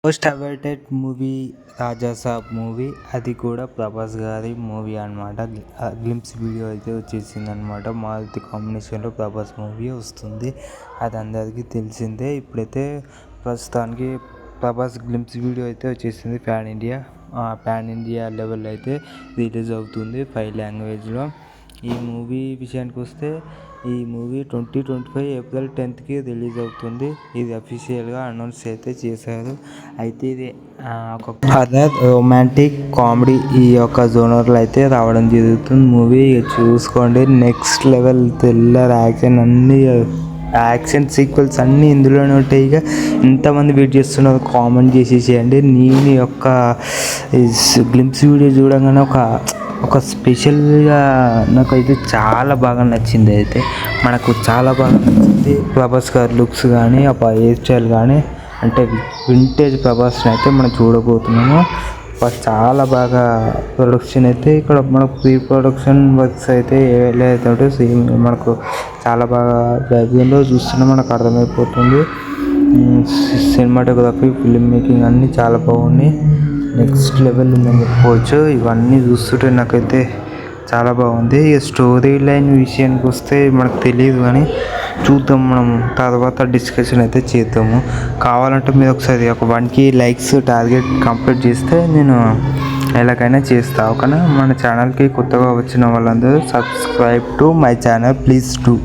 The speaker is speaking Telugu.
Most awaited movie Raja Saab movie. అది కూడా ప్రభాస్ గారి మూవీ అనమాట. గ్లింప్స్ వీడియో అయితే వచ్చేసింది అనమాట. మారుతి కాంబినేషన్లో ప్రభాస్ మూవీ వస్తుంది, అది అందరికీ తెలిసిందే. ఇప్పుడైతే ప్రస్తుతానికి ప్రభాస్ గ్లింప్స్ వీడియో అయితే వచ్చేసింది. పాన్ ఇండియా లెవెల్ అయితే రిలీజ్ అవుతుంది 5 లాంగ్వేజ్లో. ఈ మూవీ విషయానికి వస్తే ఈ మూవీ 2025 ఏప్రిల్ 10th రిలీజ్ అవుతుంది. ఇది అఫీషియల్గా అనౌన్స్ అయితే చేశారు. అయితే ఇది ఒక హారర్, రొమాంటిక్, కామెడీ ఈ యొక్క జోనర్లో అయితే రావడం జరుగుతుంది. మూవీ చూసుకోండి, next level thriller, action sequels అన్నీ ఇందులోనే ఉంటాయి. ఇక ఎంతమంది వెయిట్ చేస్తున్నారు కామెంట్ చేసేసేయండి. నేను యొక్క గ్లింప్స్ వీడియో చూడగానే ఒక స్పెషల్గా నాకైతే చాలా బాగా నచ్చింది. అయితే మనకు చాలా బాగా నచ్చింది ప్రభాస్ గారి లుక్స్ కానీ, ఆ హెయిర్ స్టైల్ కానీ, అంటే వింటేజ్ ప్రభాస్ని అయితే మనం చూడబోతున్నాము. చాలా బాగా ప్రొడక్షన్ అయితే ఇక్కడ మనకు ప్రీ ప్రొడక్షన్ వర్క్స్ అయితే ఏవైతే సేమ్ మనకు చాలా బాగా బ్యాక్గ్రౌండ్లో చూస్తున్నా మనకు అర్థమైపోతుంది. సినిమాటోగ్రఫీ, ఫిల్మ్ మేకింగ్ అన్నీ చాలా బాగున్నాయి. నెక్స్ట్ లెవెల్ ఉందని చెప్పుకోవచ్చు. ఇవన్నీ చూస్తుంటే నాకైతే చాలా బాగుంది. ఇక స్టోరీ లైన్ విషయానికి వస్తే మనకు తెలియదు, కానీ చూద్దాం, మనం తర్వాత డిస్కషన్ అయితే చేద్దాము. కావాలంటే మీరు ఒకసారి ఒక 1K లైక్స్ టార్గెట్ కంప్లీట్ చేస్తే నేను ఎలాగైనా చేస్తా. ఓకేనా? మన ఛానల్కి కొత్తగా వచ్చిన వాళ్ళందరూ subscribe to my channel, please do.